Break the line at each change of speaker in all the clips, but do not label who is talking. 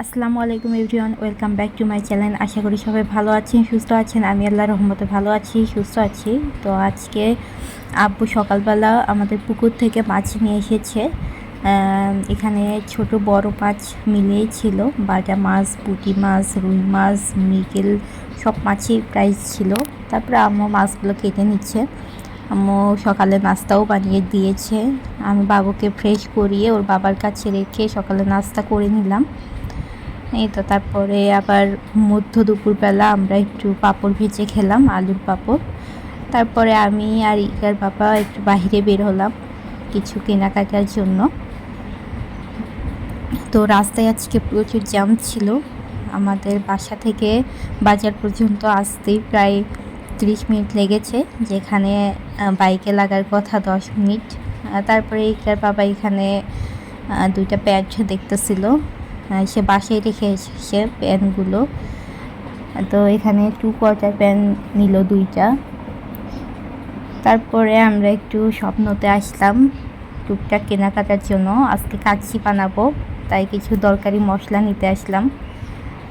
আসসালামু আলাইকুম everyone, welcome back to my channel. আশা করি সবাই ভালো আছেন, সুস্থ আছেন। আমি আল্লাহর রহমতে ভালো আছি, সুস্থ আছি। তো আজকে আব্বু সকালবেলা আমাদের পুকুর থেকে মাছ নিয়ে এসেছে। এখানে ছোট বড় মাছ মিলিয়েই ছিল, বাটা মাছ, পুঁটি মাছ, রুই মাছ, মৃগেল, সব মাছই প্রাইস ছিল। তারপরে আম্মু মাছগুলো কেটে নিচ্ছে। আম্মু সকালে নাস্তাও বানিয়ে দিয়েছে। আমি বাবুকে ফ্রেশ করিয়ে ওর বাবার কাছে রেখে সকালে নাস্তা করে নিলাম। এই তো তারপরে আবার মধ্য দুপুরবেলা আমরা একটু পাঁপড় ভেজে খেলাম, আলুর পাঁপড়। তারপরে আমি আর ইকার বাবা একটু বাইরে বের হলাম কিছু কেনাকাটার জন্য। তো রাস্তায় আজকে প্রচুর জ্যাম ছিল। আমাদের বাসা থেকে বাজার পর্যন্ত আসতেই প্রায় 30 মিনিট লেগেছে, যেখানে বাইকে লাগার কথা 10 মিনিট। তারপরে ইকার বাবা এখানে দুইটা প্যান্ট দেখতেছিল, সে বাসায় রেখে এসেছে প্যান্টগুলো। তো এখানে 2/4 প্যান্ট নিল দুইটা। তারপরে আমরা একটু স্বপ্নতে আসলাম টুকটাক কেনাকাটার জন্য। আজকে কাচ্চি বানাবো, তাই কিছু দরকারি মশলা নিতে আসলাম।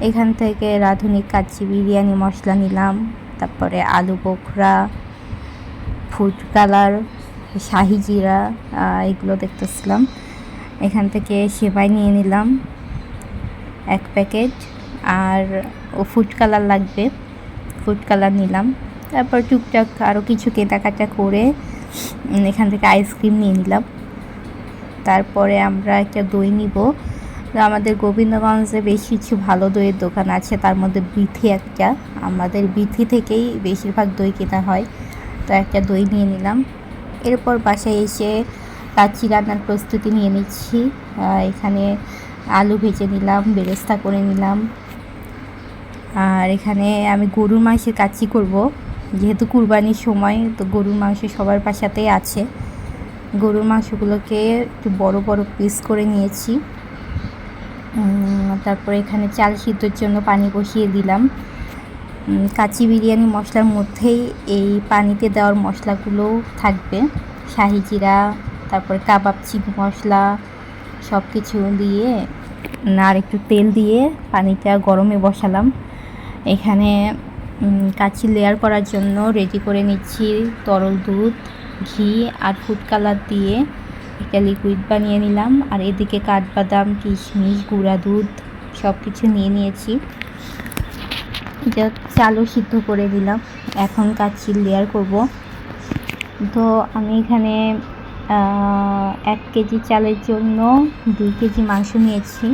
এখান থেকে রাঁধুনি কাচ্চি বিরিয়ানি মশলা নিলাম, তারপরে আলু বোখরা, ফুড কালার, শাহি জিরা, এগুলো দেখতেছিলাম। এখান থেকে সেমাই নিয়ে নিলাম 1 প্যাকেট, আর ফুড কালার লাগবে, ফুড কালার নিলাম। তারপর টুকটাক আরও কিছু কেনাকাটা করে এখান থেকে আইসক্রিম নিয়ে নিলাম। তারপরে আমরা একটা দই নিব। আমাদের গোবিন্দগঞ্জে বেশ কিছু ভালো দইয়ের দোকান আছে, তার মধ্যে বিথি একটা। আমাদের বিথি থেকেই বেশিরভাগ দই কেনা হয়, তো একটা দই নিয়ে নিলাম। এরপর বাসায় এসে কাচ্চি রান্নার প্রস্তুতি নিয়ে নিচ্ছি। এখানে আলু ভেজে নিলাম, বেরেস্তা করে নিলাম। আর এখানে আমি গরুর মাংসের কাচ্চি করব, যেহেতু কুরবানির সময়, তো গরুর মাংস সবার বাসাতেই আছে। গরুর মাংসগুলোকে একটু বড় বড় পিস করে নিয়েছি। তারপরে এখানে চাল সিদ্ধর জন্য পানি বসিয়ে দিলাম। কাচ্চি বিরিয়ানি মশলার মধ্যেই এই পানিতে দেওয়ার মশলাগুলো থাকবে, শাহি জিরা, তারপরে কাবাব চিনি মশলা, সব কিছু দিয়ে আর একটু তেল দিয়ে পানিটা গরমে বসালাম। এখানে কাচ্চি লেয়ার করার জন্য রেডি করে নিচ্ছি তরল দুধ, ঘি আর ফুড কালার দিয়ে একটা লিকুইড বানিয়ে নিলাম। আর এদিকে কাঠবাদাম, কিশমিশ, গুঁড়া দুধ সব কিছু নিয়ে নিয়েছি। এটা চালও সিদ্ধ করে দিলাম, এখন কাচ্চির লেয়ার করব। তো আমি এখানে 1 কেজি চালের জন্য 2 কেজি মাংস নিয়েছি,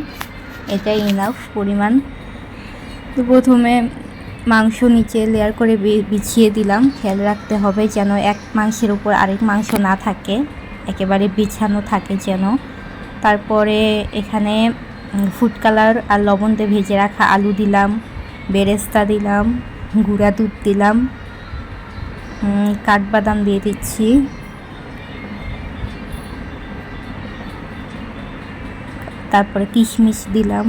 এটাই ইনাফ পরিমাণ। তো প্রথমে মাংস নিচে লেয়ার করে বিছিয়ে দিলাম। খেয়াল রাখতে হবে যেন এক মাংসের উপর আরেক মাংস না থাকে, একেবারে বিছানো থাকে যেন। তারপরে এখানে ফুড কালার আর লবণ দিয়ে ভেজে রাখা আলু দিলাম, বেরেস্তা দিলাম, গুঁড়া দুধ দিলাম, কাঠবাদাম দিয়ে দিচ্ছি, তারপরে কিশমিশ দিলাম।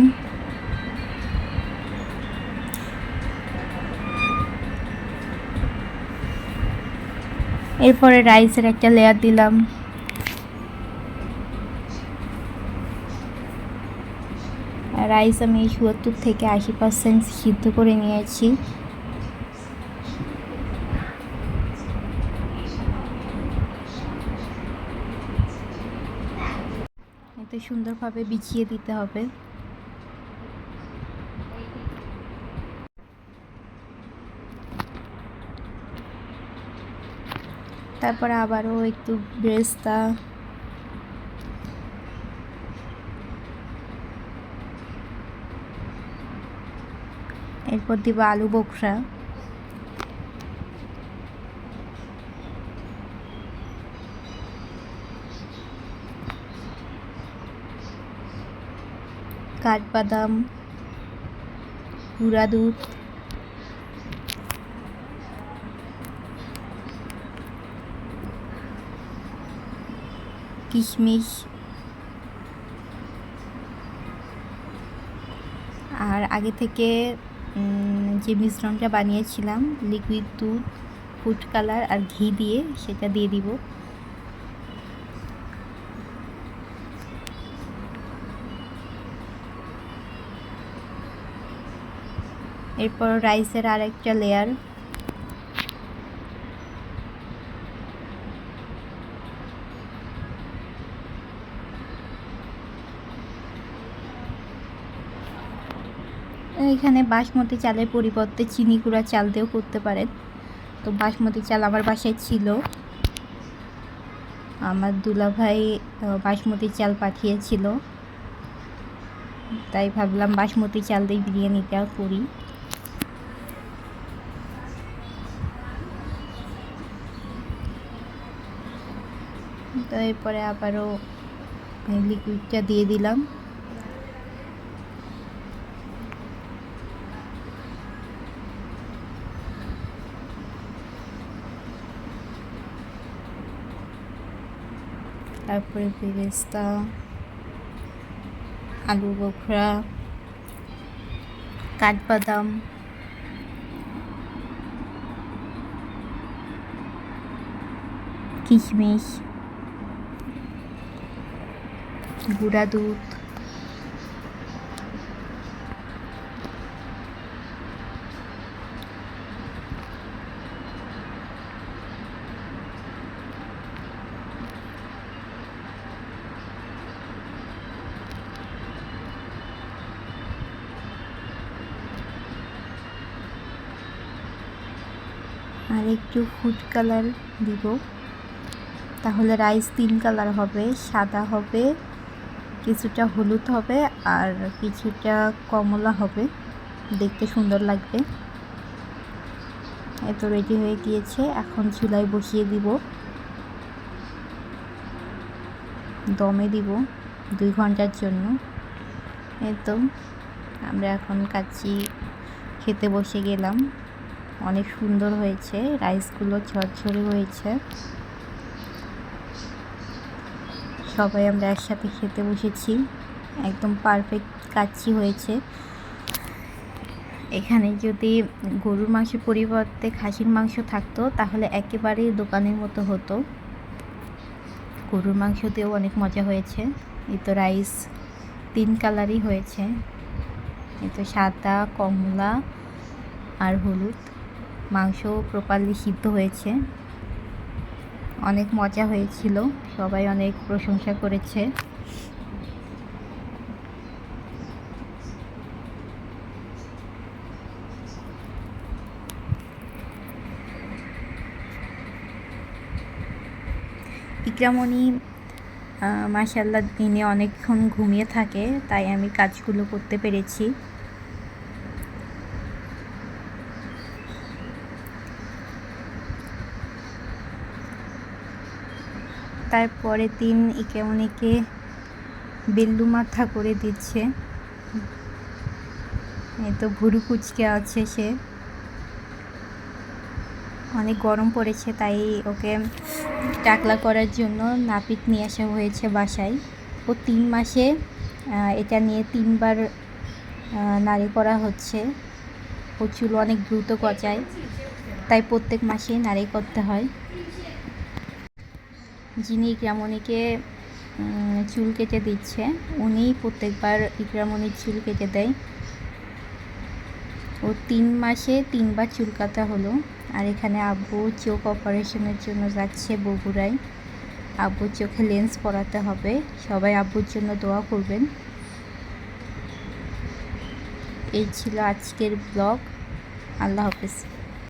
এরপরে রাইসের একটা লেয়ার দিলাম। রাইস আমি ৭০ থেকে ৮০% সিদ্ধ করে নিয়েছি। এতে সুন্দরভাবে বিছিয়ে দিতে হবে। তারপরে আবারও একটু বেরেস্তা, এরপর দিব আলু বোখরা, কাঠবাদাম, গুঁড়া দুধ, কিশমিশ, আর আগে থেকে যে মিশ্রণটা বানিয়েছিলাম লিকুইড দুধ, ফুড কালার আর ঘি দিয়ে, সেটা দিয়ে দিব। এরপর রাইসের আরেকটা লেয়ার। এখানে বাসমতি চালের পরিবর্তে চিনি গুঁড়া চাল দিয়েও করতে পারেন। তো বাসমতি চাল আমার বাসায় ছিল, আমার দুলাভাই বাসমতি চাল পাঠিয়েছিল, তাই ভাবলাম বাসমতি চাল দিয়ে বিরিয়ানিটা করি। তো এরপরে আবারও লিকুইডটা দিয়ে দিলাম। তারপরে বেরেস্তা, আলু বোখরা, কাঠবাদাম, কিশমিশ, গুঁড়া দুধ, আর একটু ফুড কালার দিব, তাহলে রাইস 3 কালার হবে, সাদা হবে, কিছুটা হলুদ হবে আর কিছুটা কমলা হবে, দেখতে সুন্দর লাগবে। এত রেডি হয়ে গিয়েছে, এখন চুলায় বসিয়ে দিব, দমে দিব 2 ঘন্টার জন্য। এই তো আমরা এখন কাচ্চি খেতে বসে গেলাম। অনেক সুন্দর হয়েছে, রাইসগুলো ঝরঝরে হয়েছে। সবাই আমরা একসাথে খেতে বসেছি, একদম পারফেক্ট কাচ্চি হয়েছে। এখানে যদি গরুর মাংসের পরিবর্তে খাসির মাংস থাকতো তাহলে একেবারেই দোকানের মতো হতো। গরুর মাংস দিয়েও অনেক মজা হয়েছে। এই তো রাইস 3 কালারই হয়েছে, এই তো সাদা, কমলা আর হলুদ। মাংস প্রপারলি সিদ্ধ হয়েছে, অনেক মজা হয়েছিল, সবাই অনেক প্রশংসা করেছে। ইকরামণি মাশাআল্লাহ দিনে অনেকক্ষণ ঘুমিয়ে থাকে, তাই আমি কাজগুলো করতে পেরেছি। তারপরে দিন ইকরামণিকে বেল্লু মাথা করে দিচ্ছে। এই তো ভুরু কুচকে আছে সে, অনেক গরম পড়েছে তাই ওকে টাকলা করার জন্য নাপিত নিয়ে আসা হয়েছে বাসায়। ও 3 মাসে এটা নিয়ে 3 বার নাড়ি করা হচ্ছে। ও চুল অনেক দ্রুত গজায়, তাই প্রত্যেক মাসে নাড়ি করতে হয়। যিনি ইকরামণিকে চুল কেটে দিচ্ছে উনি প্রত্যেকবার ইকরামণির চুল কেটে দেয়। ও 3 মাসে 3 বার চুল কাটা হলো। আর এখানে আব্বু চোখ অপারেশনের জন্য যাচ্ছে বগুড়ায়, আব্বুর চোখে লেন্স পরাতে হবে। সবাই আব্বুর জন্য দোয়া করবেন। এই ছিল আজকের ব্লগ। আল্লাহ হাফেজ।